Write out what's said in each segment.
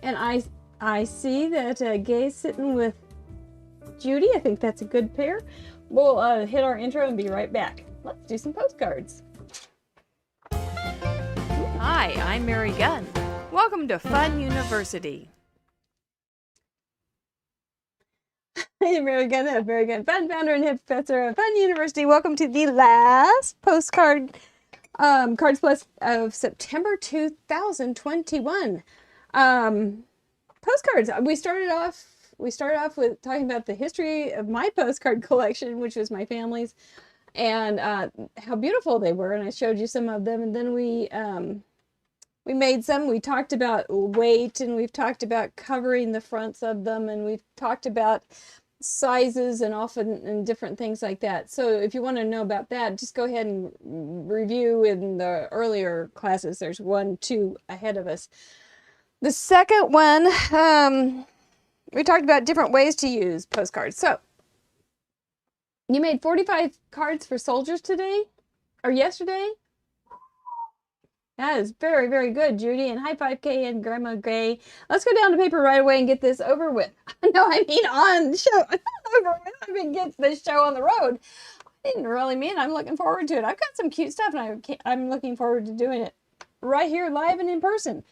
And I see that Gay's sitting with Judy. I think that's a good pair. We'll hit our intro and be right back. Let's do some postcards. Hi, I'm Mary Gunn. Welcome to FUNN University. I'm Mary Gunn, a very good FUNN founder and head professor of FUNN University. Welcome to the last postcard Cards Plus of September 2021. Postcards. We started off with talking about the history of my postcard collection, which was my family's, and how beautiful they were. And I showed you some of them. And then we made some. We talked about weight, and we've talked about covering the fronts of them, and we've talked about sizes and different things like that. So if you want to know about that, just go ahead and review in the earlier classes. There's 1, 2 ahead of us. The second one, we talked about different ways to use postcards. So you made 45 cards for soldiers today or yesterday. That is very, very good, Judy. And high 5K and Grandma Gray. Let's go down to paper right away and get this over with. No, I mean on show. Over with. I mean get this show on the road. I didn't really mean I'm looking forward to it. I've got some cute stuff, and I'm looking forward to doing it right here live and in person.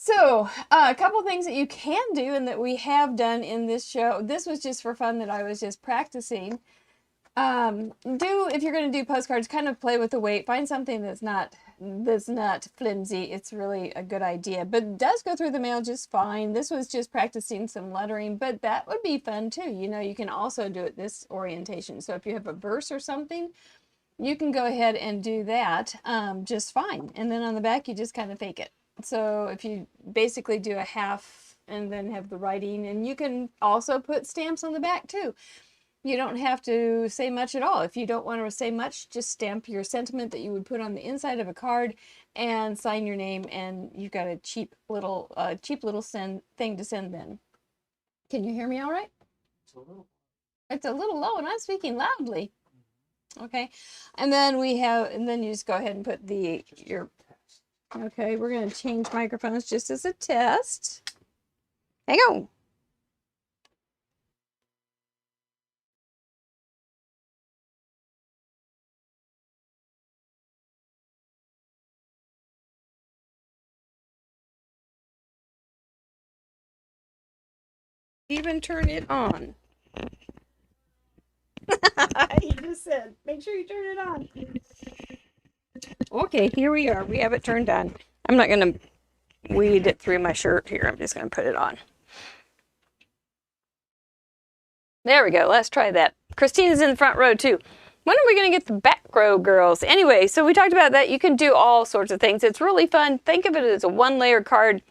So a couple things that you can do and that we have done in this show. This was just for fun that I was just practicing. If you're going to do postcards, kind of play with the weight. Find something that's not flimsy. It's really a good idea, but it does go through the mail just fine. This was just practicing some lettering, but that would be fun too. You know, you can also do it this orientation. So if you have a verse or something, you can go ahead and do that just fine. And then on the back, you just kind of fake it. So if you basically do a half and then have the writing, and you can also put stamps on the back too. You don't have to say much at all. If you don't want to say much, just stamp your sentiment that you would put on the inside of a card and sign your name, and you've got a cheap little thing to send then. Can you hear me all right? It's a little low, and I'm speaking loudly. Okay. And then you just go ahead and put okay, we're going to change microphones just as a test. Hang on. Even turn it on. You just said, make sure you turn it on. Okay, here we are. We have it turned on. I'm not going to weed it through my shirt here. I'm just going to put it on. There we go. Let's try that. Christina's in the front row too. When are we going to get the back row girls? Anyway, so we talked about that. You can do all sorts of things. It's really fun. Think of it as a one-layer card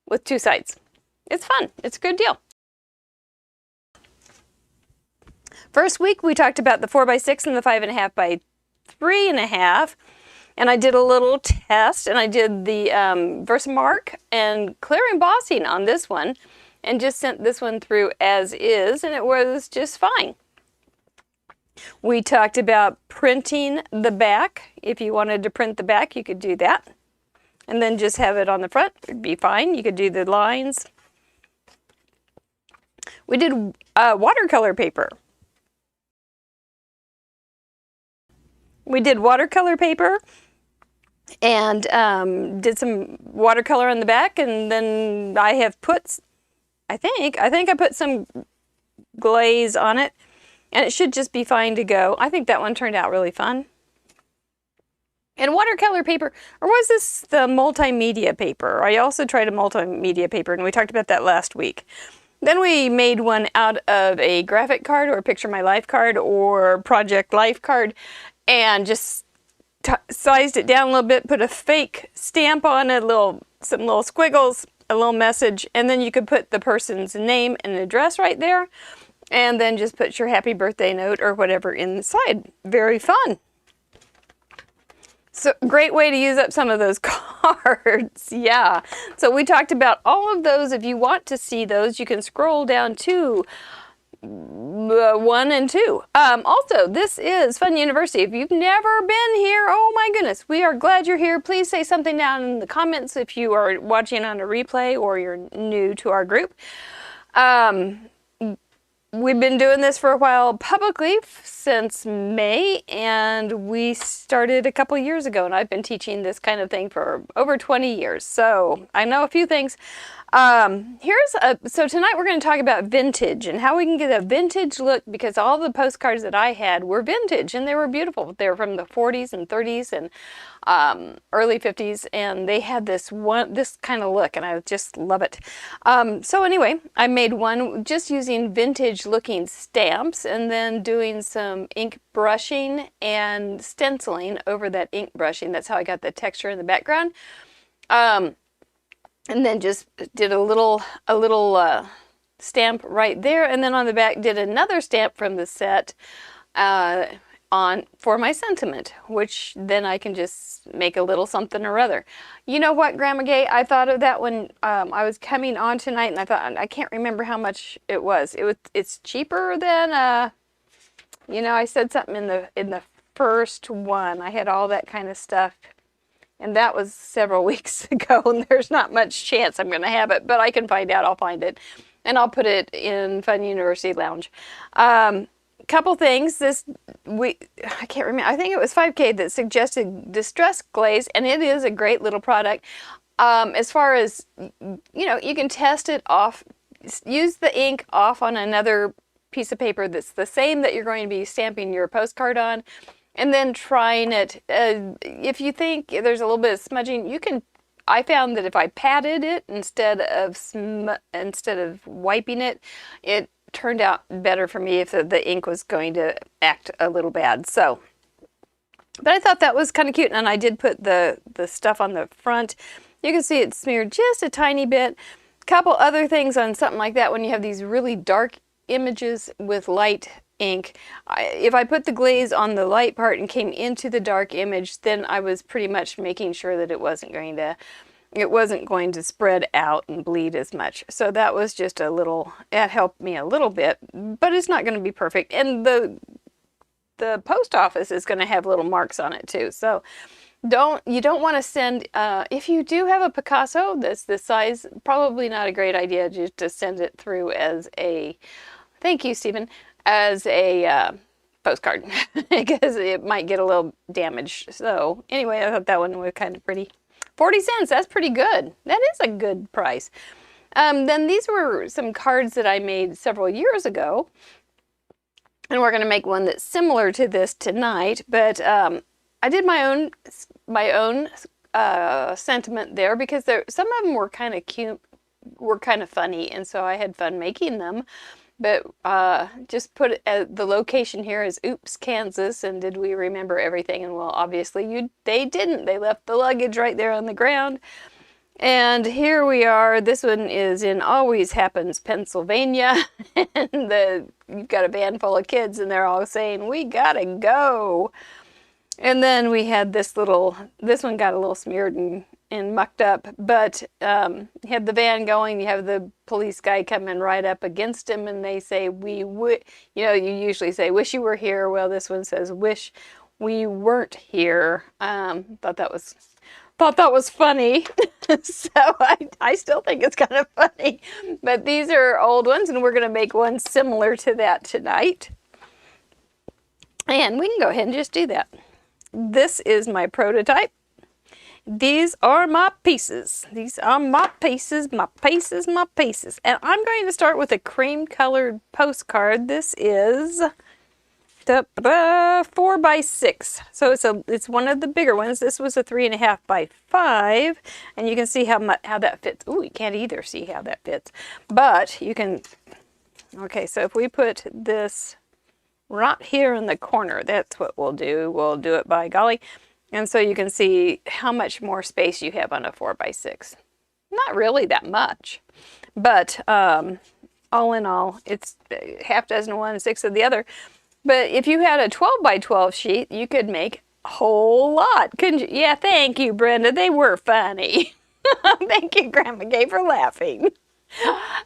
with 2 sides. It's fun. It's a good deal. First week, we talked about the 4x6 and the 5.5 by 3.5. And I did a little test, and I did the Versamark and clear embossing on this one, and just sent this one through as is, and it was just fine. We talked about printing the back. If you wanted to print the back, you could do that. And then just have it on the front. It'd be fine. You could do the lines. We did watercolor paper. We did watercolor paper and did some watercolor on the back, and then I have put, I think I put some glaze on it, and it should just be fine to go. I think that one turned out really fun. And watercolor paper, or was this the multimedia paper? I also tried a multimedia paper, and we talked about that last week. Then we made one out of a graphic card or Picture My Life card or Project Life card, and just sized it down a little bit, put a fake stamp on it, some little squiggles, a little message, and then you could put the person's name and address right there, and then just put your happy birthday note or whatever inside. Very fun. So great way to use up some of those cards. Yeah. So we talked about all of those. If you want to see those, you can scroll down to 1 and 2. Also, this is Fun University. If you've never been here, oh my goodness, we are glad you're here. Please say something down in the comments if you are watching on a replay or you're new to our group. We've been doing this for a while publicly since May, and we started a couple years ago, and I've been teaching this kind of thing for over 20 years, so I know a few things. So tonight we're going to talk about vintage and how we can get a vintage look, because all the postcards that I had were vintage and they were beautiful. They were from the 40s and 30s and early 50s, and they had this kind of look, and I just love it. So anyway, I made one just using vintage looking stamps and then doing some ink brushing and stenciling over that ink brushing. That's how I got the texture in the background. And then just did a little stamp right there, and then on the back did another stamp from the set for my sentiment, which then I can just make a little something or other. You know what, Grandma Gay? I thought of that when I was coming on tonight, and I thought, I can't remember how much it was. It's cheaper than I said something in the first one. I had all that kind of stuff. And that was several weeks ago, and there's not much chance I'm going to have it, but I can find out. I'll find it, and I'll put it in Fun University Lounge. Couple things. I can't remember. I think it was 5K that suggested Distress Glaze, and it is a great little product. As far as, you can test it off. Use the ink off on another piece of paper that's the same that you're going to be stamping your postcard on. And then trying it, if you think there's a little bit of smudging, I found that if I patted it instead of wiping it, it turned out better for me if the ink was going to act a little bad. So, but I thought that was kind of cute, and I did put the stuff on the front. You can see it smeared just a tiny bit. A couple other things on something like that, when you have these really dark images with light ink. If I put the glaze on the light part and came into the dark image, then I was pretty much making sure that it wasn't going to spread out and bleed as much. So that was just it helped me a little bit, but it's not going to be perfect. And the post office is going to have little marks on it too. So you don't want to send, if you do have a Picasso that's this size, probably not a great idea just to send it through as thank you, Stephen, as a postcard, because it might get a little damaged. So anyway, I thought that one was kind of pretty. 40 cents, that's pretty good. That is a good price. Then these were some cards that I made several years ago, and we're going to make one that's similar to this tonight, but I did my own sentiment there, because some of them were kind of cute, were kind of funny, and so I had fun making them. But just put the location here as Oops, Kansas, and did we remember everything? And well, obviously they didn't. They left the luggage right there on the ground. And here we are. This one is in Always Happens, Pennsylvania. And you've got a van full of kids, and they're all saying, "We gotta go." And then we had this one got a little smeared and mucked up, but you had the van going, you have the police guy coming right up against him, and they say, you usually say, "Wish you were here." Well, this one says, "Wish we weren't here." Thought that was funny. So I still think it's kind of funny, but these are old ones, and we're going to make one similar to that tonight. And we can go ahead and just do that. This is my prototype. These are my pieces. These are my pieces, my pieces, my pieces. And I'm going to start with a cream colored postcard. This is 4x6. So it's one of the bigger ones. This was a 3.5x5. And you can see how that fits. Ooh, you can't either see how that fits. But you can, okay, so if we put this right here in the corner, that's what we'll do. We'll do it by golly. And so you can see how much more space you have on a 4x6. Not really that much, but all in all, it's half dozen of one, 6 of the other. But if you had a 12x12 sheet, you could make a whole lot, couldn't you? Yeah, thank you, Brenda. They were funny. Thank you, Grandma Gay, for laughing.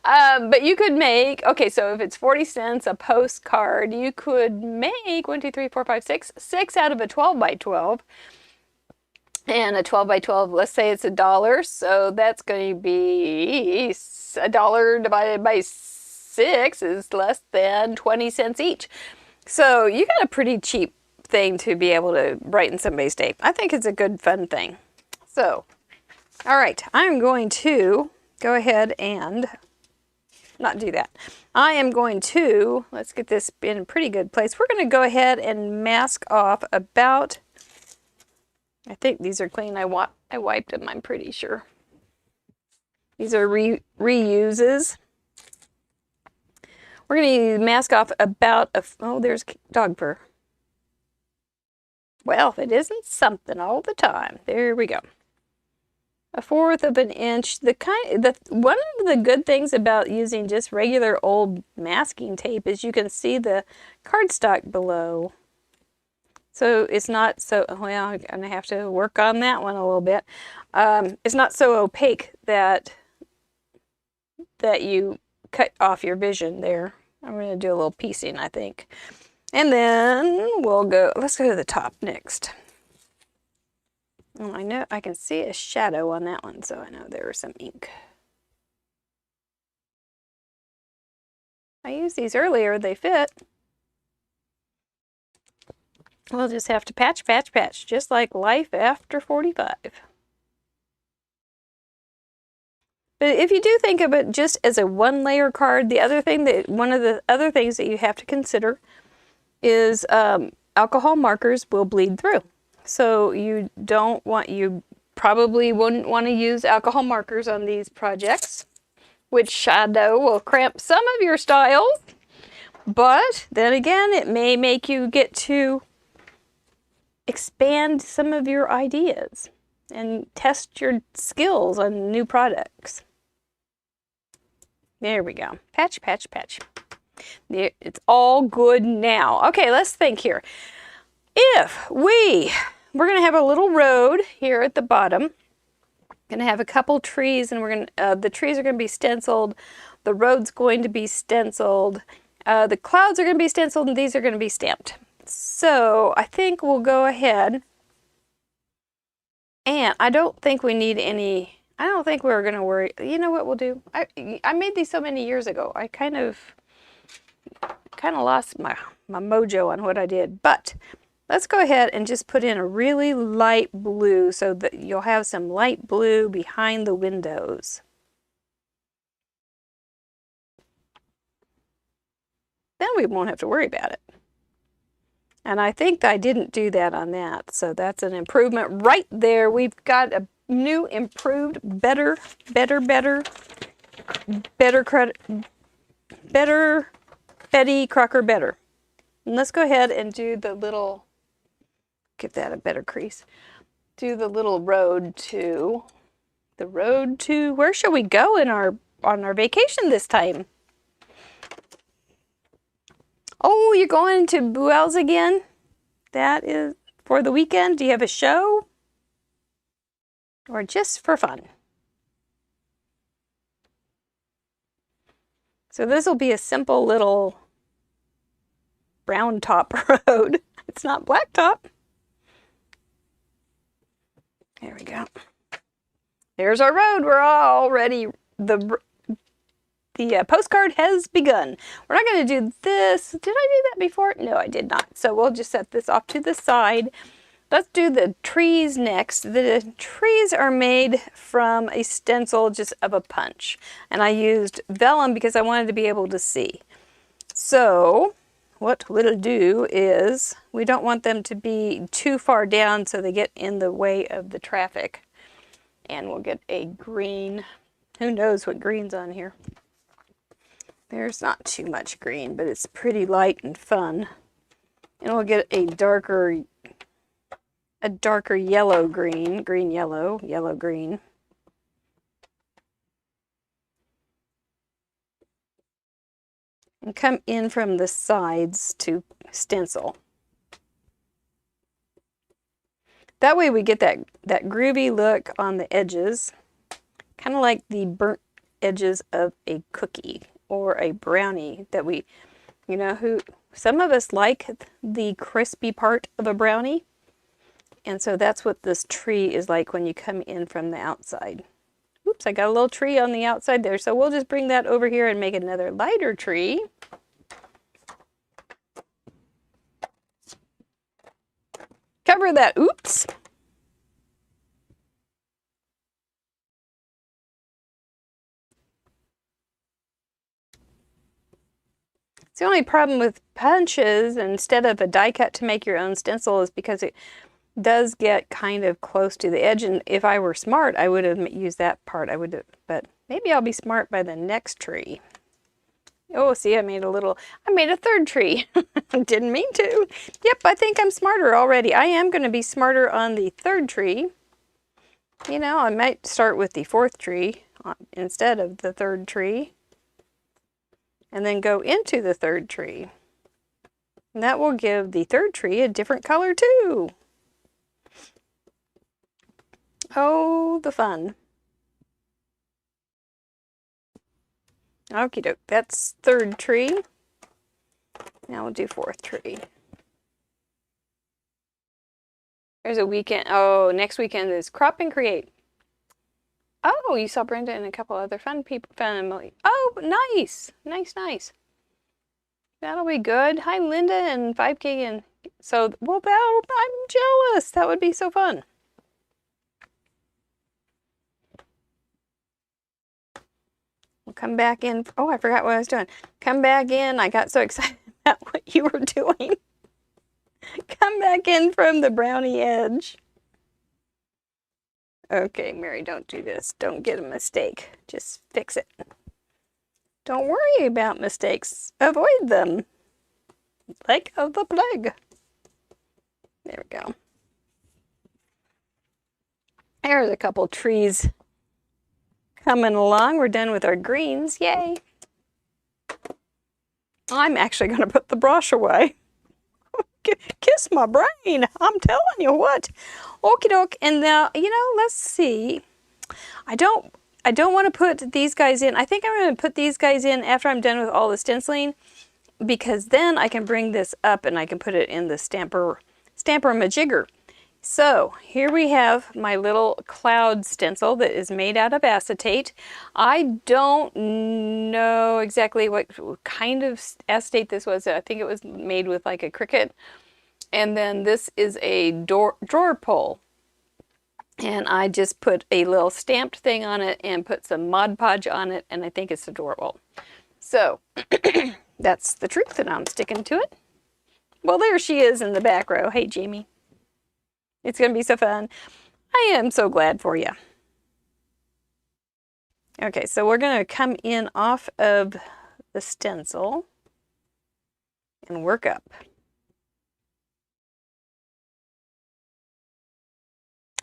But you could make, okay, so if it's 40 cents a postcard, you could make 1, 2, 3, 4, 5, 6, 6 out of a 12 by 12. And a 12 by 12, let's say it's $1. So that's going to be $1 divided by 6 is less than 20 cents each. So you got a pretty cheap thing to be able to brighten somebody's day. I think it's a good, fun thing. So, all right, I'm going to go ahead and not do that. I am going to, let's get this in a pretty good place. We're going to go ahead and mask off about, I think these are clean. I wiped them, I'm pretty sure. These are reuses. We're going to mask off about oh, there's dog fur. Well, it isn't something all the time. There we go. 1/4 of an inch. One of the good things about using just regular old masking tape is you can see the cardstock below. So it's not so, well, I'm going to have to work on that one a little bit. It's not so opaque that you cut off your vision there. I'm going to do a little piecing, I think. And then let's go to the top next. Oh, I know I can see a shadow on that one, so I know there was some ink. I used these earlier, they fit. We'll just have to patch, patch, patch, just like life after 45. But if you do think of it just as a 1-layer card, one of the other things that you have to consider is alcohol markers will bleed through. So you probably wouldn't want to use alcohol markers on these projects, which I know will cramp some of your styles. But then again, it may make you get to expand some of your ideas and test your skills on new products. There we go. Patch, patch, patch. It's all good now. Okay, let's think here. If we're going to have a little road here at the bottom. Going to have a couple trees, and the trees are going to be stenciled. The road's going to be stenciled. The clouds are going to be stenciled, and these are going to be stamped. So I think we'll go ahead, and I don't think we need any. I don't think we're going to worry. You know what we'll do? I made these so many years ago. I kind of lost my mojo on what I did, but let's go ahead and just put in a really light blue so that you'll have some light blue behind the windows. Then we won't have to worry about it. And I think I didn't do that on that, so that's an improvement right there. We've got a new, improved, better Betty Crocker better. And let's go ahead and do the little, give that a better crease. Do the little road to, where shall we go on our vacation this time? Oh, you're going to Buell's again? That is for the weekend? Do you have a show? Or just for fun? So this will be a simple little brown top road. It's not blacktop. There we go. There's our road. We're all ready. The postcard has begun. We're not going to do this. Did I do that before? No, I did not. So we'll just set this off to the side. Let's do the trees next. The trees are made from a stencil just of a punch. And I used vellum because I wanted to be able to see. So what we'll do is, we don't want them to be too far down so they get in the way of the traffic. And we'll get a green. Who knows what green's on here? There's not too much green, but it's pretty light and fun. And we'll get a darker yellow green, yellow green. And come in from the sides to stencil. That way we get that groovy look on the edges, kind of like the burnt edges of a cookie or a brownie that we, you know, some of us like the crispy part of a brownie. And so that's what this tree is like when you come in from the outside. Oops, I got a little tree on the outside there. So we'll just bring that over here and make another lighter tree. Cover that, oops. It's the only problem with punches instead of a die cut to make your own stencil is because it does get kind of close to the edge. And if I were smart, I would have used that part. But maybe I'll be smart by the next tree. Oh, see, I made a third tree. Didn't mean to. Yep, I think I'm smarter already. I am going to be smarter on the third tree. You know, I might start with the fourth tree instead of the third tree. And then go into the third tree. And that will give the third tree a different color too. Oh, the fun. Okie doke, that's third tree. Now we'll do fourth tree. There's a weekend. Oh, next weekend is Crop and Create. Oh, you saw Brenda and a couple other fun people, family. Oh, nice, nice. That'll be good. Hi, Linda and 5K, and so well, I'm jealous. That would be so fun. We'll come back in. Oh, I forgot what I was doing. Come back in. I got so excited about what you were doing. Come back in from the brownie edge. Okay, Mary, don't do this. Don't get a mistake. Just fix it. Don't worry about mistakes. Avoid them. Like of the plague. There we go. There's a couple trees coming along. We're done with our greens. Yay. I'm actually going to put the brush away. Kiss my brain. I'm telling you what. Okie doke. And now, you know, let's see. I don't want to put these guys in. I think I'm going to put these guys in after I'm done with all the stenciling, because then I can bring this up and I can put it in the stamper majigger. So here we have my little cloud stencil that is made out of acetate. I don't know exactly what kind of acetate this was. I think it was made with like a Cricut. And then this is a drawer pull. And I just put a little stamped thing on it and put some Mod Podge on it, and I think it's adorable. So that's the truth, and I'm sticking to it. Well, there she is in the back row. Hey, Jamie. It's going to be so fun. I am so glad for you. Okay, so we're going to come in off of the stencil and work up.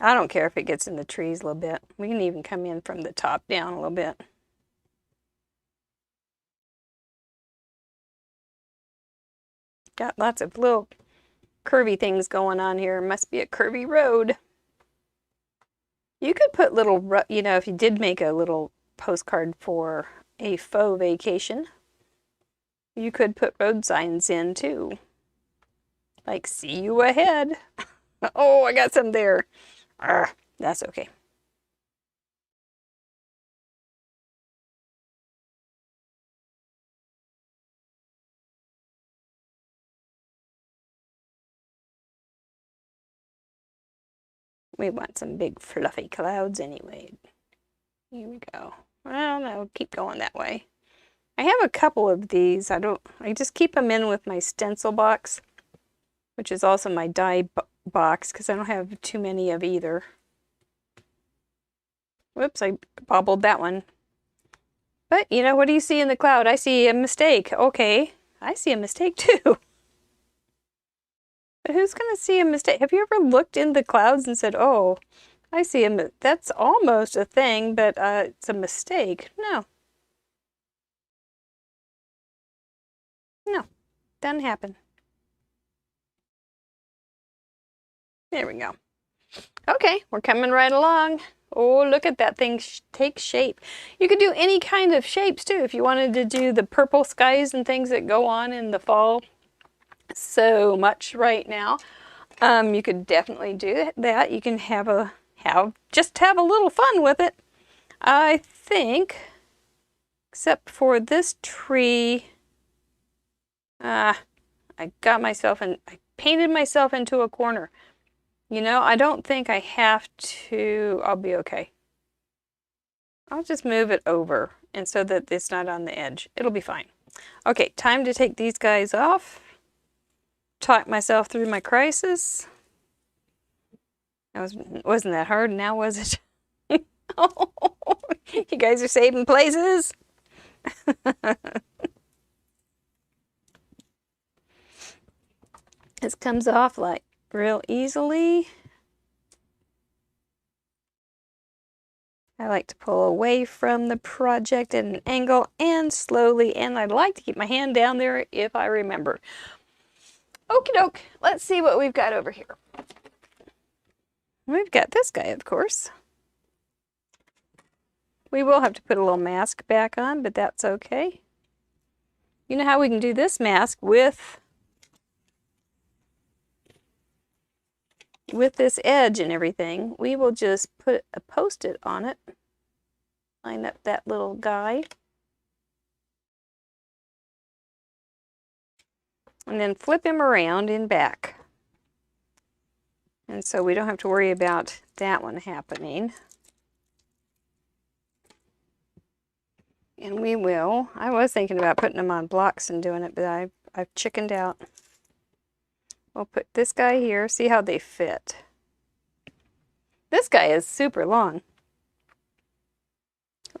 I don't care if it gets in the trees a little bit. We can even come in from the top down a little bit. Got lots of little curvy things going on here. Must be a curvy road. You could put little, you know, if you did make a little postcard for a faux vacation, you could put road signs in too. Like, see you ahead. Oh, I got some there. That's okay. We want some big fluffy clouds anyway. Here we go. Well, no, keep going that way. I have a couple of these. I just keep them in with my stencil box, which is also my die box, because I don't have too many of either. Whoops, I bobbled that one. But, you know, what do you see in the cloud? I see a mistake. Okay, I see a mistake too. But who's going to see a mistake? Have you ever looked in the clouds and said, oh, I see that's almost a thing, but it's a mistake? No. No, doesn't happen. There we go. Okay, we're coming right along. Oh, look at that thing take shape. You could do any kind of shapes too if you wanted to do the purple skies and things that go on in the fall so much right now. You could definitely do that. You can just have a little fun with it. I think, except for this tree, I painted myself into a corner. You know, I don't think I have to. I'll be okay. I'll just move it over, and so that it's not on the edge. It'll be fine. Okay, time to take these guys off. Talk myself through my crisis. Wasn't that hard now, was it? Oh, you guys are saving places. This comes off like real easily. I like to pull away from the project at an angle and slowly, and I'd like to keep my hand down there if I remember. Okie doke, let's see what we've got over here. We've got this guy, of course. We will have to put a little mask back on, but that's okay. You know how we can do this mask with this edge and everything? We will just put a Post-it on it. Line up that little guy. And then flip him around and back. And so we don't have to worry about that one happening. And we will. I was thinking about putting them on blocks and doing it, but I've chickened out. We'll put this guy here, see how they fit. This guy is super long.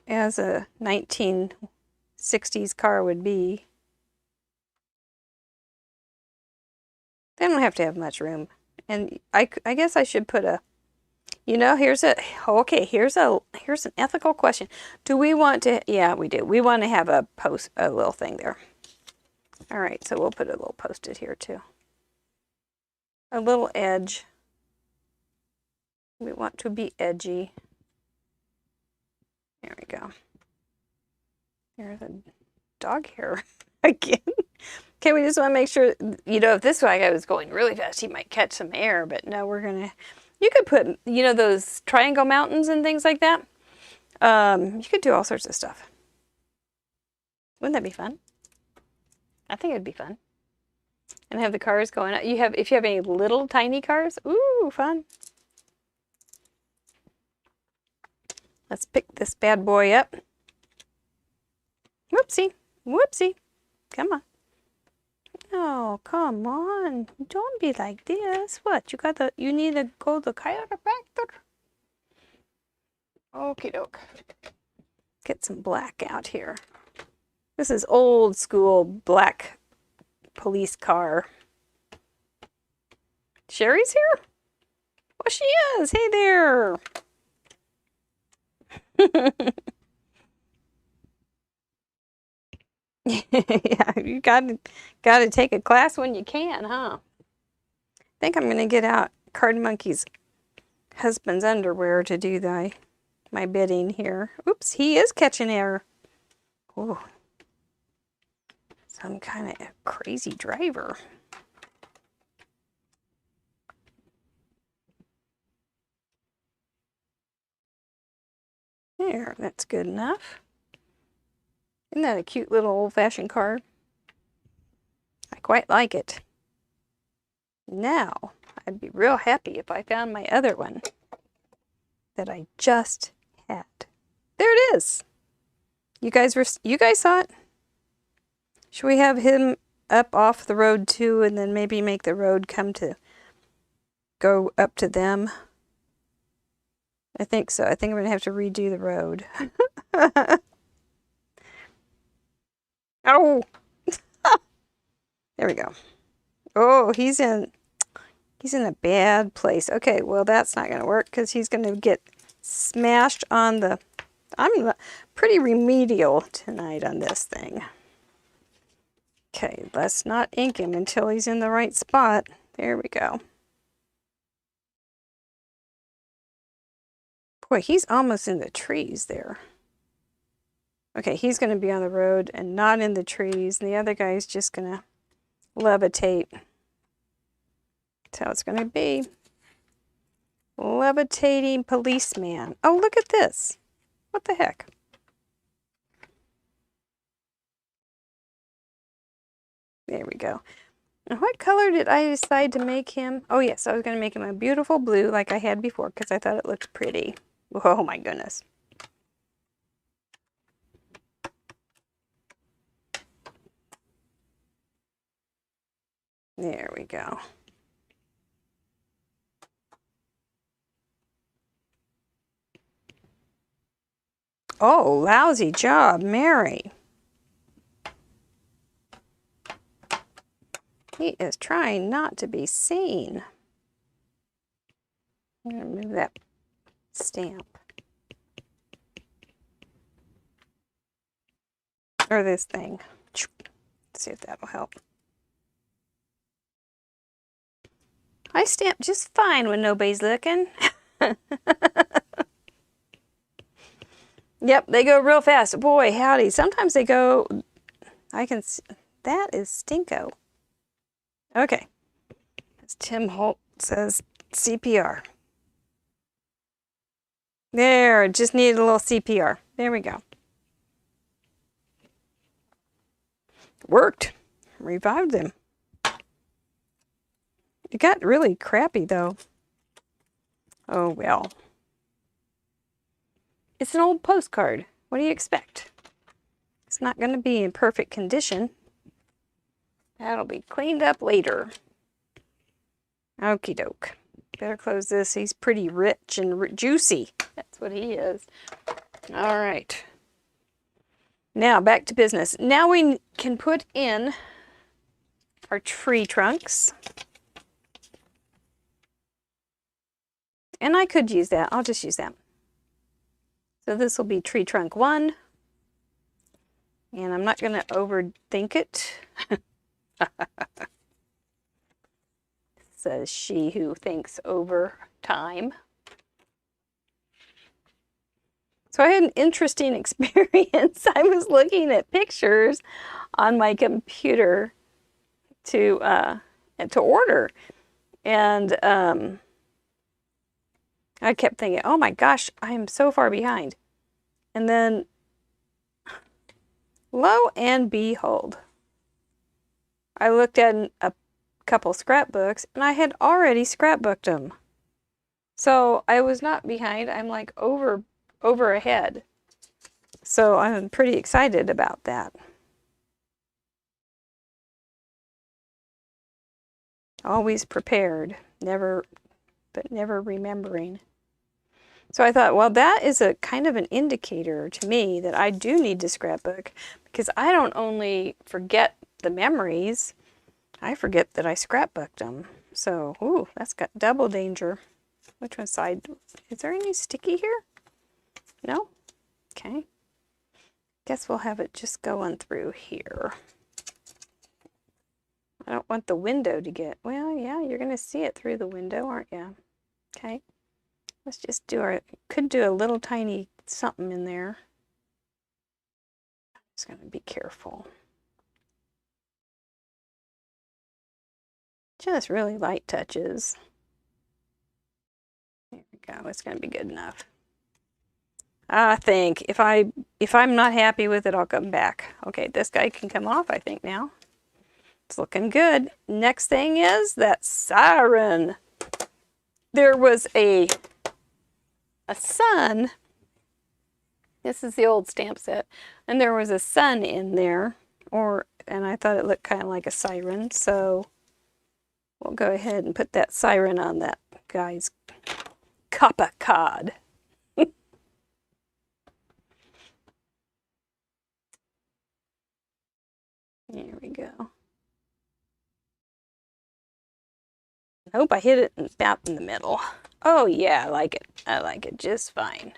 As a 1960s car would be. They don't have to have much room. And I guess I should put a, you know, here's an ethical question. Do we want to, yeah, we do. We want to have a little thing there. All right, so we'll put a little Post-it here too. A little edge. We want to be edgy. There we go. There's a dog hair again. Okay, we just want to make sure, you know, if this guy was going really fast, he might catch some air, but no, you could put, you know, those triangle mountains and things like that. You could do all sorts of stuff. Wouldn't that be fun? I think it'd be fun. And have the cars going up. If you have any little tiny cars, ooh, fun. Let's pick this bad boy up. Whoopsie, whoopsie. Come on. Oh, come on. Don't be like this. What? You need to go to the chiropractor? Okie doke. Get some black out here. This is old school black police car. Sherry's here? Well, she is. Hey there. Yeah, you gotta take a class when you can, huh? I think I'm gonna get out Card Monkey's husband's underwear to do my bidding here. Oops, he is catching air. Ooh. Some kind of crazy driver. There, that's good enough. Isn't that a cute little old-fashioned car? I quite like it. Now, I'd be real happy if I found my other one that I just had. There it is. You guys saw it? Should we have him up off the road too, and then maybe make the road go up to them? I think so. I think I'm going to have to redo the road. Oh! There we go. Oh, he's in a bad place. Okay, well, that's not going to work because he's going to get smashed on the... I'm pretty remedial tonight on this thing. Okay, let's not ink him until he's in the right spot. There we go. Boy, he's almost in the trees there. Okay, he's going to be on the road and not in the trees. And the other guy's just going to levitate. That's how it's going to be. Levitating policeman. Oh, look at this. What the heck? There we go. And what color did I decide to make him? Oh, yes, I was going to make him a beautiful blue like I had before because I thought it looked pretty. Oh, my goodness. There we go. Oh, lousy job, Mary. He is trying not to be seen. I'm going to move that stamp. Or this thing. Let's see if that'll help. I stamp just fine when nobody's looking. Yep, they go real fast. Boy, howdy. Sometimes they go, I can see, that is stinko. Okay. As Tim Holt says, CPR. There, just needed a little CPR. There we go. Worked. Revived them. It got really crappy though. Oh well. It's an old postcard. What do you expect? It's not going to be in perfect condition. That'll be cleaned up later. Okie doke. Better close this. He's pretty rich and juicy. That's what he is. All right. Now back to business. Now we can put in our tree trunks. And I could use that. I'll just use that. So this will be tree trunk 1. And I'm not going to overthink it. Says she who thinks over time. So I had an interesting experience. I was looking at pictures on my computer to order. And I kept thinking, oh my gosh, I am so far behind. And then, lo and behold, I looked at a couple scrapbooks and I had already scrapbooked them. So I was not behind. I'm like over ahead. So I'm pretty excited about that. Always prepared, but never remembering. So I thought, well, that is a kind of an indicator to me that I do need to scrapbook, because I don't only forget the memories, I forget that I scrapbooked them. So, ooh, that's got double danger. Which one side? Is there any sticky here? No? Okay. Guess we'll have it just going through here. I don't want the window to get, well, yeah, you're going to see it through the window, aren't you? Okay. Let's just do our, could do a little tiny something in there. Just going to be careful. Just really light touches. There we go. It's going to be good enough. I think if I'm not happy with it, I'll come back. Okay, this guy can come off, I think, now. It's looking good. Next thing is that siren. There was a sun. This is the old stamp set, and there was a sun in there, and I thought it looked kind of like a siren, so we'll go ahead and put that siren on that guy's cup of cod. There we go. I hope I hit it about in the middle. Oh yeah, I like it. I like it just fine.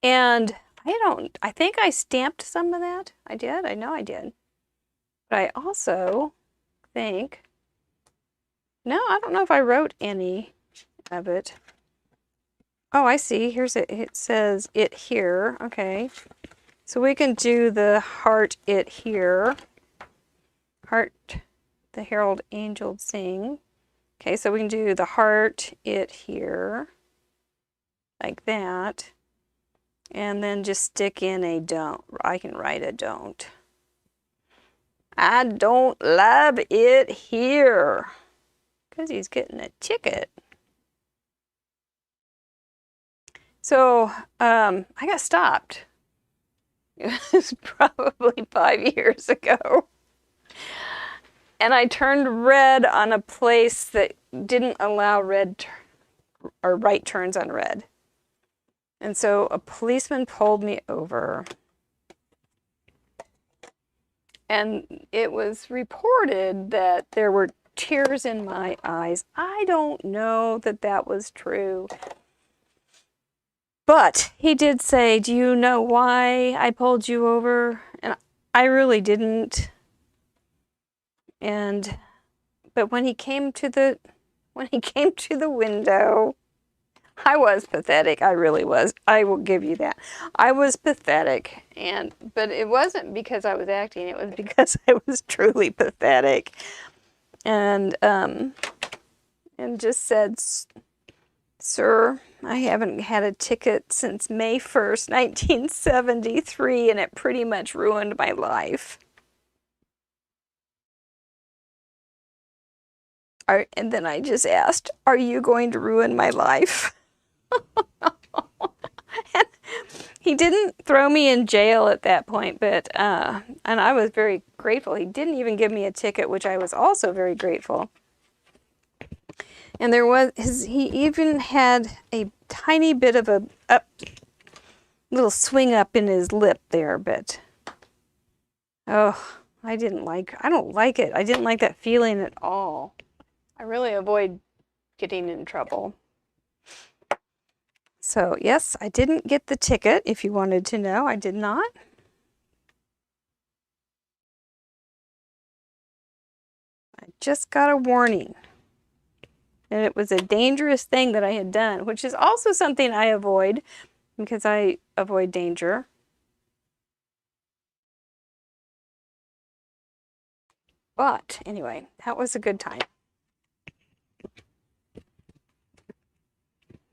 And I think I stamped some of that. I did, I know I did. But I also think, no, I don't know if I wrote any of it. Oh, I see. Here's it. It says it here. Okay. So we can do the heart it here. Heart, the herald angels sing. Okay, so we can do the heart it here. Like that. And then just stick in a don't. I can write a don't. I don't love it here. Because he's getting a ticket. So I got stopped. It was probably 5 years ago. And I turned red on a place that didn't allow red or right turns on red. And so a policeman pulled me over. And it was reported that there were tears in my eyes. I don't know that that was true. But he did say, "Do you know why I pulled you over?" And I really didn't. But when he came to the window, I was pathetic. I really was. I will give you that. I was pathetic. But it wasn't because I was acting. It was because I was truly pathetic. And just said, "Sir, I haven't had a ticket since May 1st, 1973, and it pretty much ruined my life." And then I just asked, "Are you going to ruin my life?" And he didn't throw me in jail at that point, but and I was very grateful. He didn't even give me a ticket, which I was also very grateful. And he even had a tiny bit of a little swing up in his lip there, but oh, I don't like it. I didn't like that feeling at all. I really avoid getting in trouble. So yes, I didn't get the ticket, if you wanted to know. I did not. I just got a warning. And it was a dangerous thing that I had done, which is also something I avoid because I avoid danger. But anyway, that was a good time.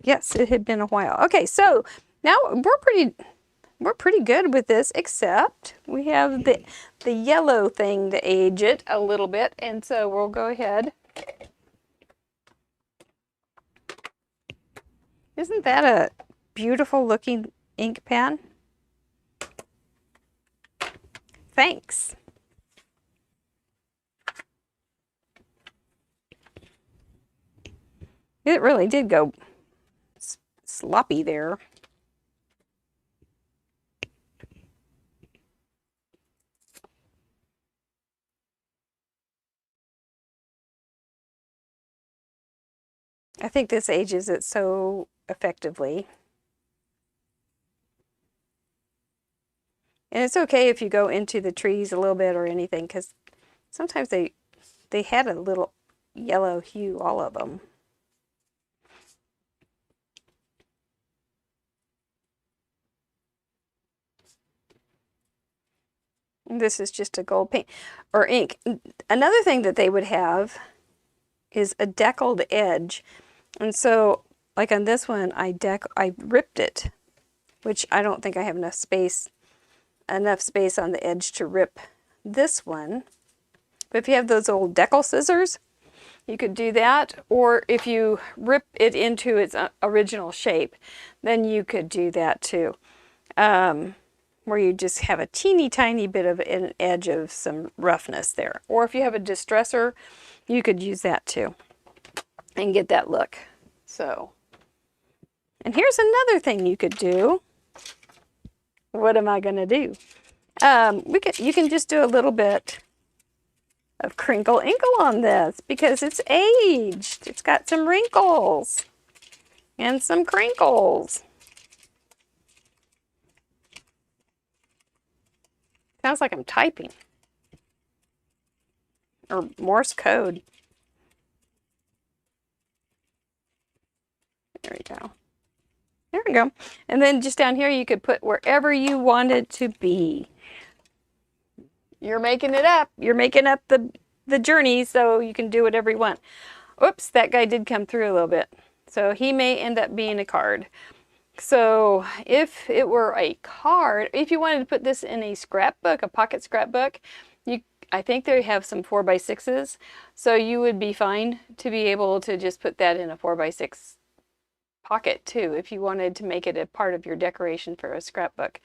Yes, it had been a while. Okay, so now we're pretty good with this, except we have the yellow thing to age it a little bit, and so we'll go ahead. Isn't that a beautiful looking ink pen? Thanks. It really did go sloppy there. I think this ages it so effectively. And it's okay if you go into the trees a little bit or anything, because sometimes they had a little yellow hue, all of them. This is just a gold paint or ink. Another thing that they would have is a deckled edge. And so like on this one, I ripped it, which I don't think I have enough space on the edge to rip this one. But if you have those old decal scissors, you could do that. Or if you rip it into its original shape, then you could do that too. Where you just have a teeny tiny bit of an edge of some roughness there. Or if you have a distresser, you could use that too and get that look. So, and here's another thing you could do. What am I going to do? You can just do a little bit of crinkle inkle on this because it's aged. It's got some wrinkles and some crinkles. Sounds like I'm typing. Or Morse code. we go. And then just down here, you could put wherever you want it to be. You're making it up. You're making up the journey, so you can do whatever you want. Oops, that guy did come through a little bit. So he may end up being a card. So if it were a card, if you wanted to put this in a scrapbook, a pocket scrapbook, I think they have some 4x6s. So you would be fine to be able to just put that in a 4x6 pocket too, if you wanted to make it a part of your decoration for a scrapbook.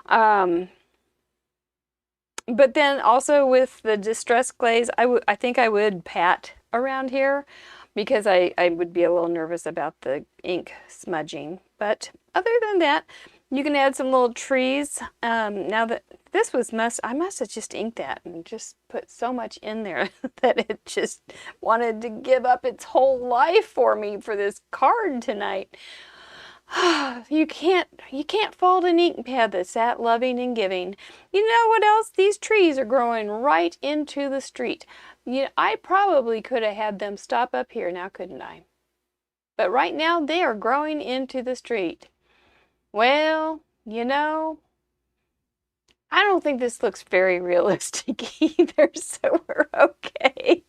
But then also with the distress glaze, I think I would pat around here because I would be a little nervous about the ink smudging. But other than that, you can add some little trees. Now that this was I must have just inked that and just put so much in there that it just wanted to give up its whole life for me for this card tonight. You can't fault an ink pad that's that loving and giving. You know what else? These trees are growing right into the street. I probably could have had them stop up here now, couldn't I? But right now they are growing into the street. Well, you know, I don't think this looks very realistic either, so we're okay.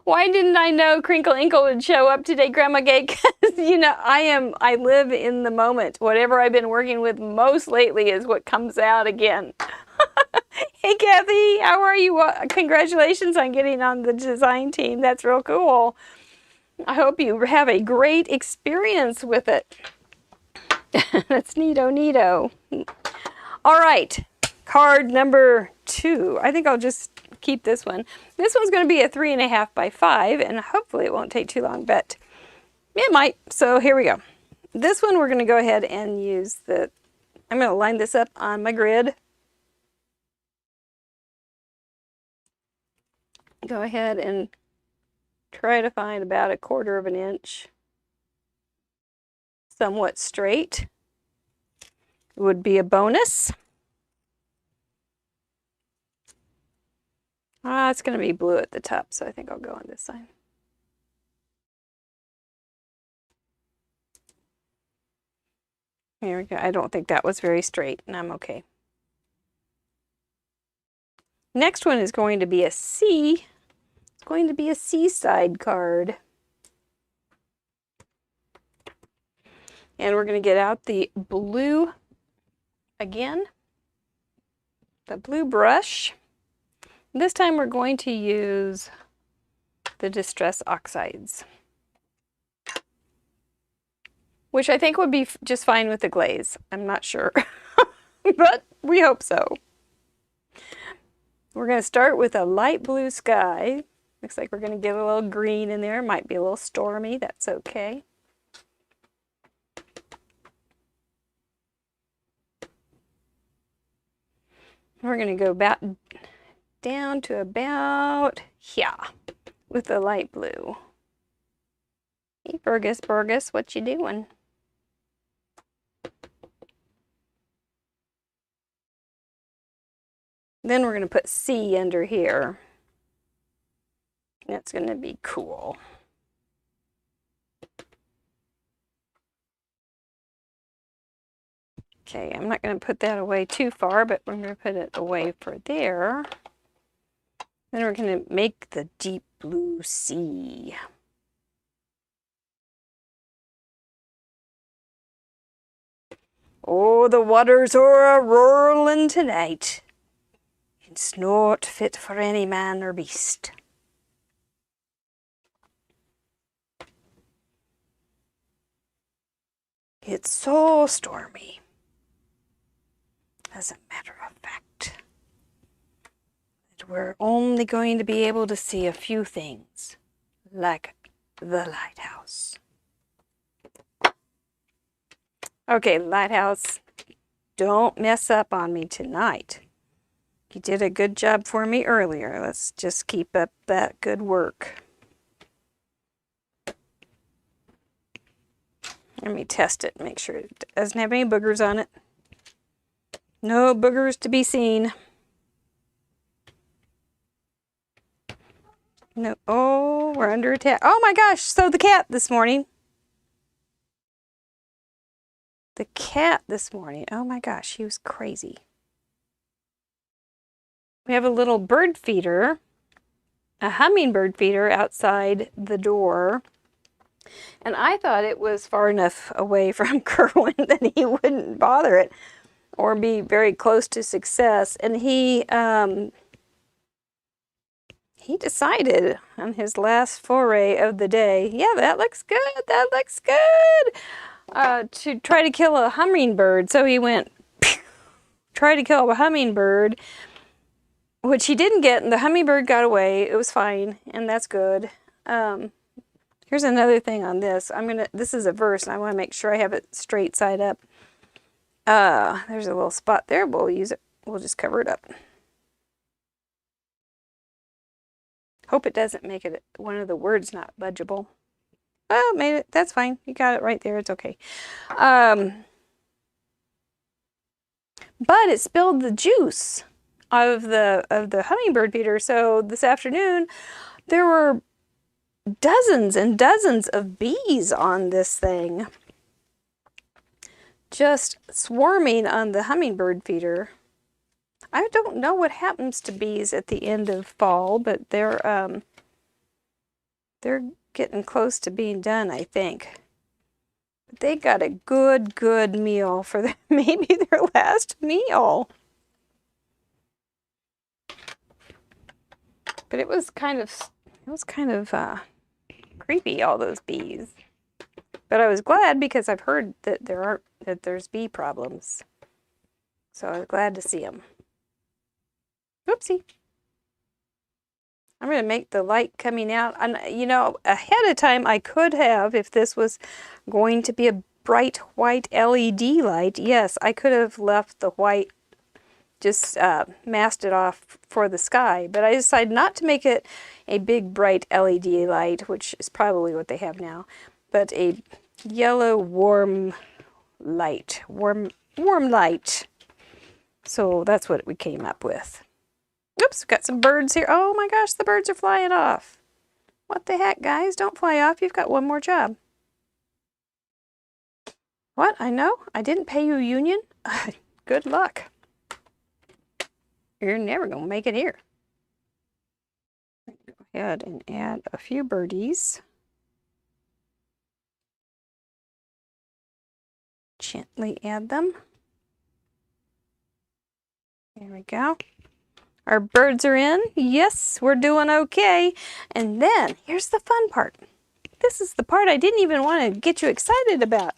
Why didn't I know Crinkle Inkle would show up today, Grandma Gay? Because, I live in the moment. Whatever I've been working with most lately is what comes out again. Hey, Kathy, how are you? Congratulations on getting on the design team. That's real cool. I hope you have a great experience with it. That's neato. All right, card number 2. I think I'll just keep this one. This one's going to be a 3.5 by 5, and hopefully it won't take too long, but it might. So here we go. This one we're going to go ahead and use I'm going to line this up on my grid. Go ahead and try to find about 1/4 inch somewhat straight. It would be a bonus. It's going to be blue at the top, so I think I'll go on this side. Here we go. I don't think that was very straight, and I'm okay. Next one is going to be a C. It's going to be a seaside card. And we're going to get out the blue again, the blue brush. This time we're going to use the Distress Oxides, which I think would be just fine with the glaze. I'm not sure, but we hope so. We're going to start with a light blue sky. Looks like we're going to get a little green in there. Might be a little stormy. That's okay. We're going to go down to about here with the light blue. Hey, Burgess, what you doing? Then we're going to put C under here. That's going to be cool. Okay, I'm not going to put that away too far, but we're going to put it away for there. Then we're going to make the deep blue sea. Oh, the waters are a-roaring tonight. It's not fit for any man or beast. It's so stormy. As a matter of fact, that we're only going to be able to see a few things, like the lighthouse. Okay, lighthouse, don't mess up on me tonight. You did a good job for me earlier. Let's just keep up that good work. Let me test it, make sure it doesn't have any boogers on it. No boogers to be seen. No, oh, we're under attack. Oh my gosh, so the cat this morning. the cat this morning. Oh my gosh, he was crazy. We have a little bird feeder, a hummingbird feeder outside the door. And I thought it was far enough away from Kerwin that he wouldn't bother it or be very close to success. And he decided on his last foray of the day, yeah, that looks good, that looks good, to try to kill a hummingbird. So he went, try to kill a hummingbird, which he didn't get, and the hummingbird got away. It was fine, and that's good. Here's another thing on this. This is a verse, and I want to make sure I have it straight side up. There's a little spot there. We'll use it. We'll just cover it up. Hope it doesn't make it one of the words not legible. Oh, made it. That's fine. You got it right there. It's okay. But it spilled the juice of the hummingbird feeder. So this afternoon, there were dozens and dozens of bees on this thing, just swarming on the hummingbird feeder. I don't know what happens to bees at the end of fall, but they're getting close to being done, I think. But they got a good meal for maybe their last meal. But it was kind of creepy, all those bees. But I was glad because I've heard that there's bee problems. So I was glad to see them. Oopsie. I'm going to make the light coming out. And, you know, ahead of time I could have, if this was going to be a bright white LED light, yes, I could have left the white, just masked it off for the sky. But I decided not to make it a big bright LED light, which is probably what they have now, but a yellow warm light. Warm light. So that's what we came up with. Oops, got some birds here. Oh my gosh, the birds are flying off. What the heck, guys? Don't fly off. You've got one more job. What? I know. I didn't pay you union. Good luck. You're never going to make it here. Go ahead and add a few birdies. Gently add them. There we go. Our birds are in. Yes, we're doing okay. And then, here's the fun part. This is the part I didn't even want to get you excited about.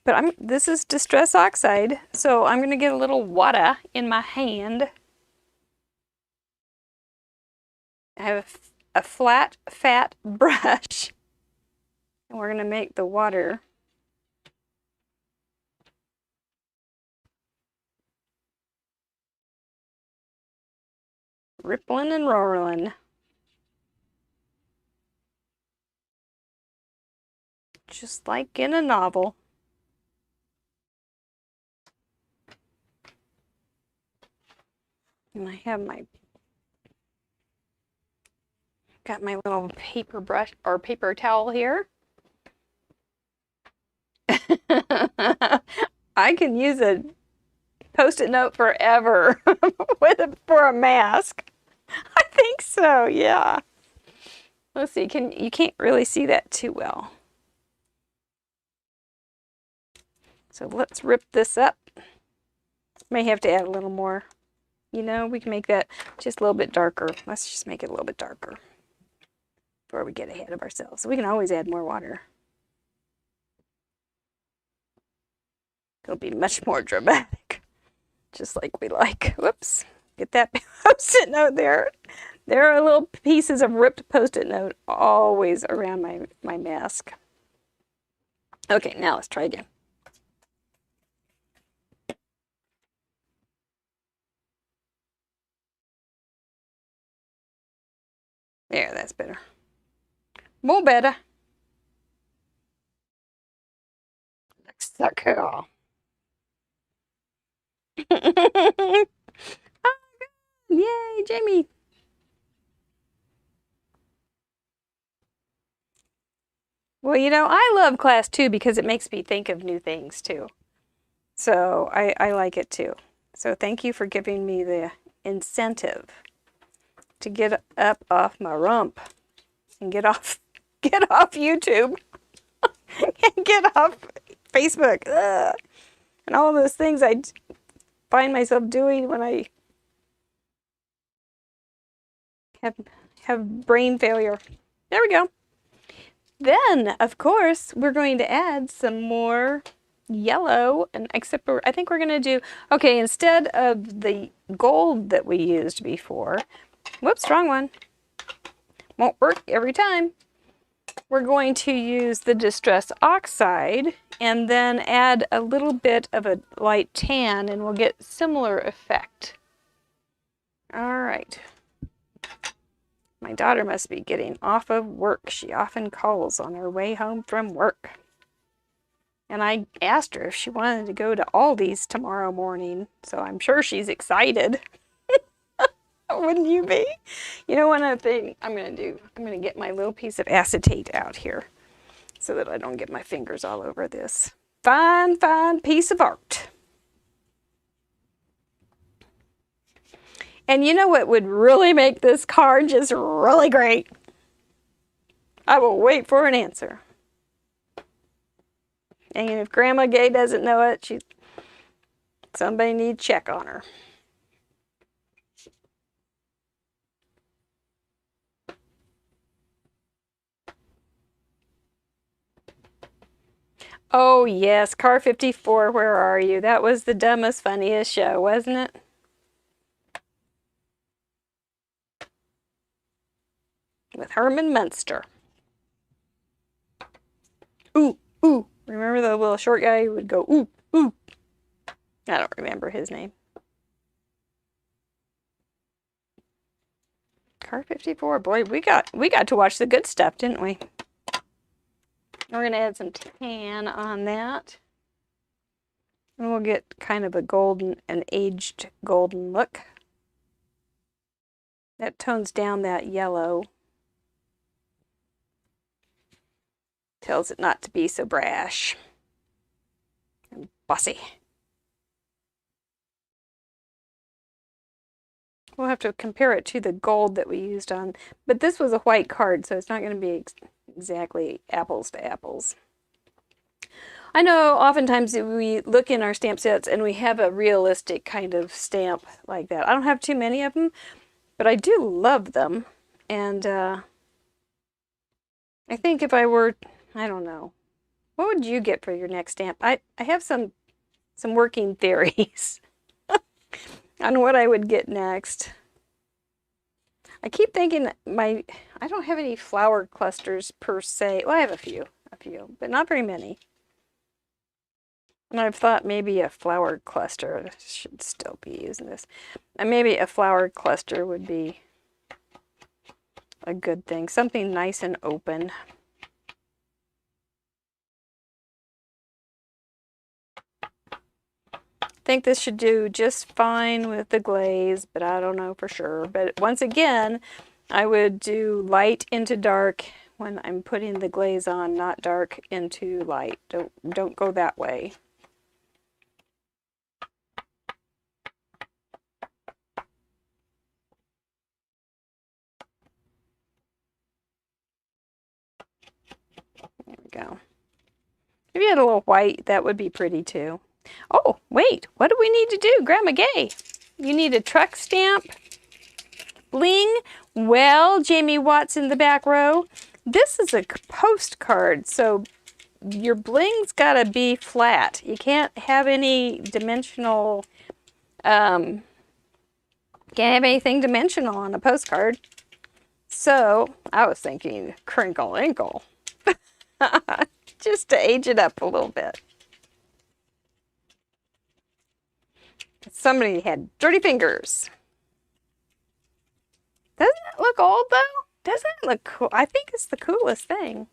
But this is Distress Oxide, so I'm going to get a little water in my hand. I have a flat, fat brush. And we're going to make the water rippling and roaring. Just like in a novel. And I have got my little paper brush or paper towel here. I can use a Post-it note forever for a mask. I think so, yeah. Let's see, you can't really see that too well. So let's rip this up. May have to add a little more. You know, we can make that just a little bit darker. Let's just make it a little bit darker before we get ahead of ourselves. So we can always add more water. It'll be much more dramatic, just like we like. Whoops, get that Post-it note there. There are little pieces of ripped Post-it note always around my mask. Okay, now let's try again. There, that's better. More better. Looks so cool. Oh, yay, Jamie. Well, you know, I love class too because it makes me think of new things too. So I like it too. So thank you for giving me the incentive to get up off my rump and get off YouTube and get off Facebook. Ugh. And all those things I find myself doing when I have brain failure. There we go. Then, of course, we're going to add some more yellow, and except for, I think we're going to do, okay, instead of the gold that we used before, whoops, wrong one, won't work every time. We're going to use the Distress Oxide and then add a little bit of a light tan, and we'll get similar effect. All right. My daughter must be getting off of work. She often calls on her way home from work. And I asked her if she wanted to go to Aldi's tomorrow morning, so I'm sure she's excited. Wouldn't you be? You know, one other thing I'm going to do, I'm going to get my little piece of acetate out here so that I don't get my fingers all over this fine, fine piece of art. And you know what would really make this card just really great? I will wait for an answer. And if Grandma Gay doesn't know it, somebody needs to check on her. Oh yes, Car 54, where are you? That was the dumbest, funniest show, wasn't it? With Herman Munster. Ooh, ooh. Remember the little short guy who would go, ooh, ooh? I don't remember his name. Car 54, boy, we got to watch the good stuff, didn't we? We're going to add some tan on that. And we'll get kind of a golden, an aged golden look. That tones down that yellow. Tells it not to be so brash and bossy. We'll have to compare it to the gold that we used on, but this was a white card, so it's not going to be exactly apples to apples. I know oftentimes we look in our stamp sets and we have a realistic kind of stamp like that. I don't have too many of them, but I do love them. And I think if I were, I don't know, what would you get for your next stamp? I have some working theories on what I would get next. I keep thinking I don't have any flower clusters per se. Well, I have a few, but not very many. And I've thought maybe a flower cluster, I should still be using this. And maybe a flower cluster would be a good thing. Something nice and open. I think this should do just fine with the glaze, but I don't know for sure. But once again, I would do light into dark when I'm putting the glaze on, not dark into light. Don't go that way. There we go. If you had a little white, that would be pretty too. Oh, wait, what do we need to do, Grandma Gay? You need a truck stamp, bling. Well, Jamie Watts in the back row, this is a postcard, so your bling's gotta be flat. You can't have any dimensional, can't have anything dimensional on a postcard. So I was thinking crinkle inkle, just to age it up a little bit. Somebody had dirty fingers. Doesn't it look old though? Doesn't it look cool? I think it's the coolest thing.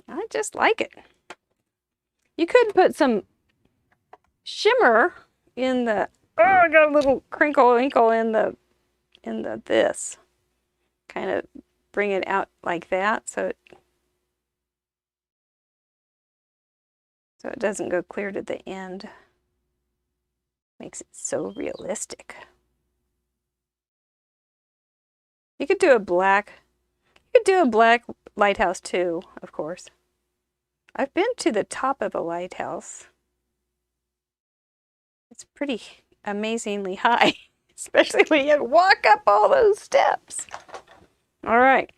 I just like it. You could put some shimmer in the, oh, I got a little crinkle inkle in the this. Kind of bring it out like that so it so it doesn't go clear to the end. Makes it so realistic. You could do a black lighthouse too, of course. I've been to the top of a lighthouse. It's pretty amazingly high, especially when you have to walk up all those steps. All right.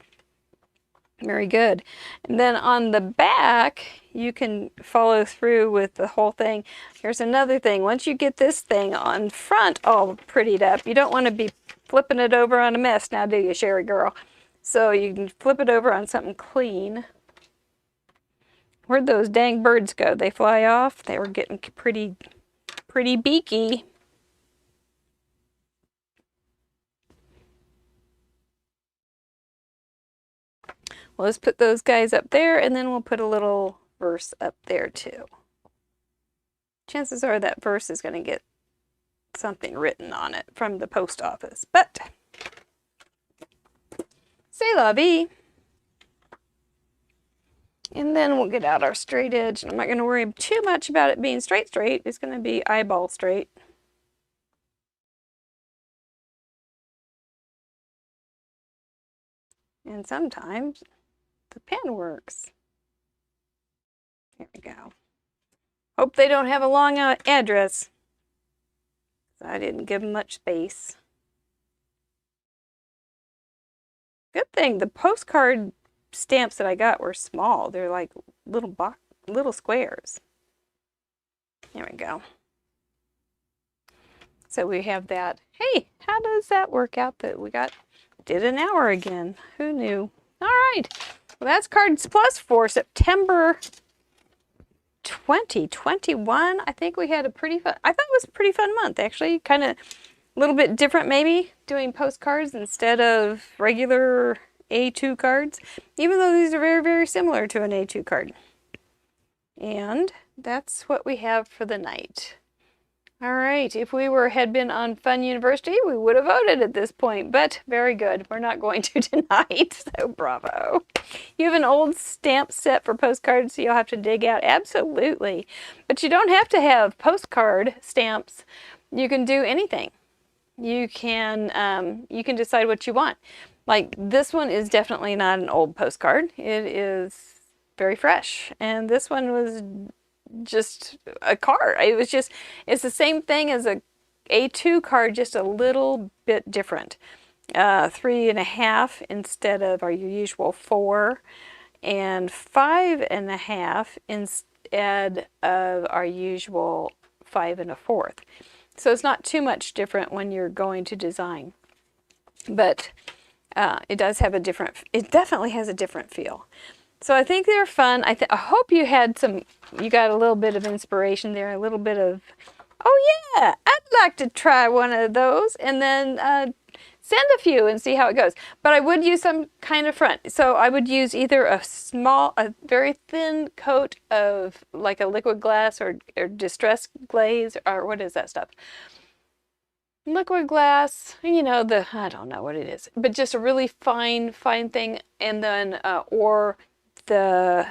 Very good. And then on the back, you can follow through with the whole thing. Here's another thing. Once you get this thing on front all prettied up, you don't want to be flipping it over on a mess now, do you, Sherry girl? So you can flip it over on something clean. Where'd those dang birds go? They fly off? They were getting pretty beaky. Well, let's put those guys up there, and then we'll put a little verse up there too. Chances are that verse is going to get something written on it from the post office, but c'est la vie. And then we'll get out our straight edge. I'm not going to worry too much about it being straight. It's going to be eyeball straight. And sometimes the pen works. Here we go. Hope they don't have a long address. I didn't give them much space. Good thing the postcard stamps that I got were small. They're like little squares. There we go. So we have that. Hey, how does that work out that we did an hour again? Who knew? All right. Well, that's Cards Plus for September 2021. I think we had a pretty fun, I thought it was a pretty fun month actually. Kind of a little bit different maybe, doing postcards instead of regular A2 cards, even though these are very, very similar to an A2 card. And that's what we have for the night. All right, if we had been on Fun University, we would have voted at this point, but very good. We're not going to tonight, so bravo. You have an old stamp set for postcards, so you'll have to dig out. Absolutely. But you don't have to have postcard stamps. You can do anything. You can decide what you want. Like this one is definitely not an old postcard. It is very fresh. And this one was just a card. It's the same thing as a A2 card, just a little bit different. 3.5 instead of our usual 4, and 5.5 instead of our usual 5 1/4. So it's not too much different when you're going to design, but it definitely has a different feel. So I think they're fun. I hope you got a little bit of inspiration there, a little bit of, oh yeah, I'd like to try one of those, and then send a few and see how it goes. But I would use some kind of front. So I would use either a very thin coat of like a liquid glass or distress glaze, or what is that stuff? Liquid glass, I don't know what it is, but just a really fine thing, and then or the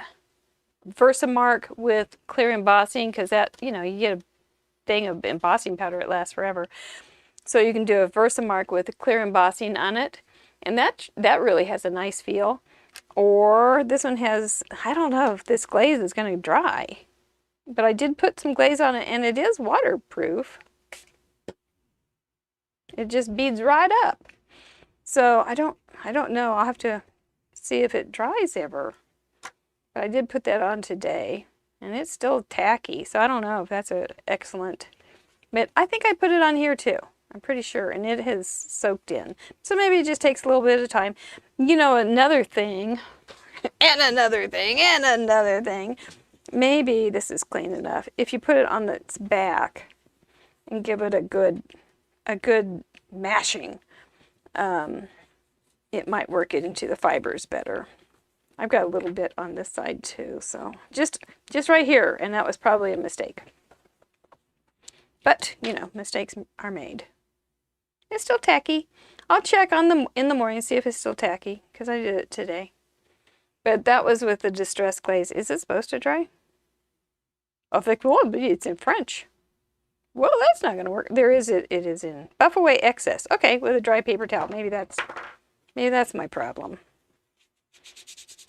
Versamark with clear embossing, because that, you get a thing of embossing powder, it lasts forever. So you can do a Versamark with clear embossing on it, and that really has a nice feel. Or this one has, I don't know if this glaze is going to dry, but I did put some glaze on it, and it is waterproof. It just beads right up. So I don't know. I'll have to see if it dries ever. But I did put that on today, and it's still tacky. So I don't know if that's an excellent. But I think I put it on here too. I'm pretty sure, and it has soaked in. So maybe it just takes a little bit of time. Another thing, and another thing, and another thing. Maybe this is clean enough. If you put it on its back and give it a good mashing, it might work it into the fibers better. I've got a little bit on this side too, so just right here, and that was probably a mistake. But, mistakes are made. It's still tacky. I'll check in the morning, see if it's still tacky, because I did it today. But that was with the distress glaze. Is it supposed to dry? Avec moi, but it's in French. Well, that's not going to work. There is it. It is in buff away excess. Okay, with a dry paper towel. Maybe that's my problem.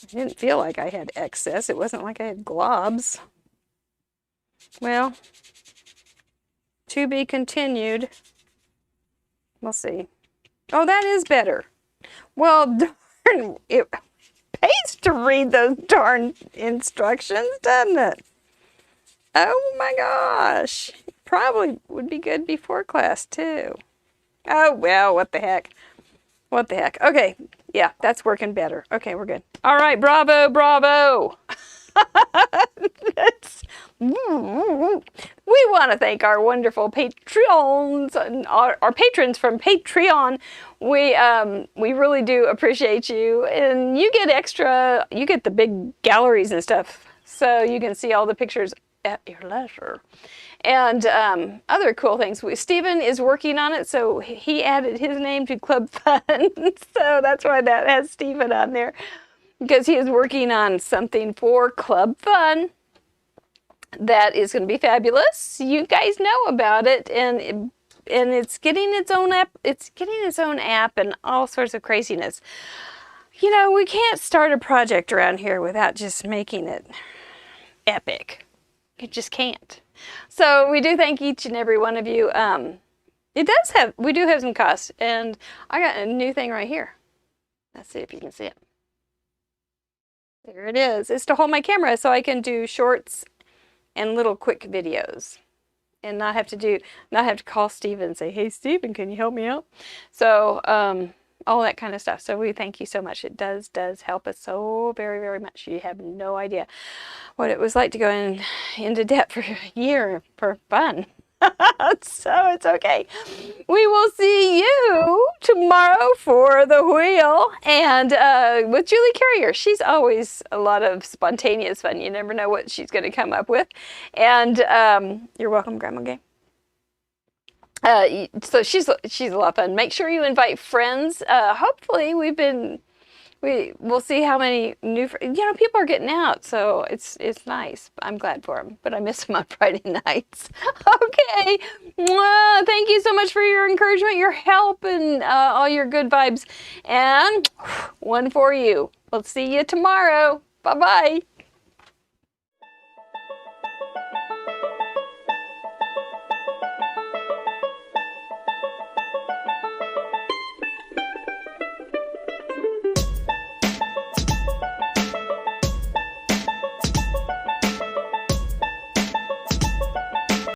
I didn't feel like I had excess. It wasn't like I had globs. Well, to be continued. We'll see. Oh, that is better. Well, darn, it pays to read those darn instructions, doesn't it? Oh my gosh. Probably would be good before class too. Oh, well, what the heck. What the heck. Okay, yeah, that's working better. Okay, we're good. All right, bravo, bravo. We want to thank our wonderful Patreons and our patrons from Patreon. We really do appreciate you, and you get the big galleries and stuff, so you can see all the pictures at your leisure. And other cool things. Stephen is working on it, so he added his name to Club Fun. So that's why that has Stephen on there, because he is working on something for Club Fun that is going to be fabulous. You guys know about it, and it's getting its own app. It's getting its own app and all sorts of craziness. You know, we can't start a project around here without just making it epic. You just can't. So we do thank each and every one of you. We do have some costs, and I got a new thing right here. Let's see if you can see it. There it is. It's to hold my camera so I can do shorts and little quick videos, and not have to call Steven and say, hey Steven, can you help me out? So all that kind of stuff. So we thank you so much. It does help us so very, very much. You have no idea what it was like to go into debt for a year for fun. So it's okay. We will see you tomorrow for the wheel, and with Julie Carrier. She's always a lot of spontaneous fun. You never know what she's going to come up with. And you're welcome, Grandma Gay. So she's a lot of fun. Make sure you invite friends. Hopefully we'll see how many new, people are getting out, so it's nice. I'm glad for them, but I miss them on Friday nights. Okay, thank you so much for your encouragement, your help, and all your good vibes. And one for you. We'll see you tomorrow. Bye-bye.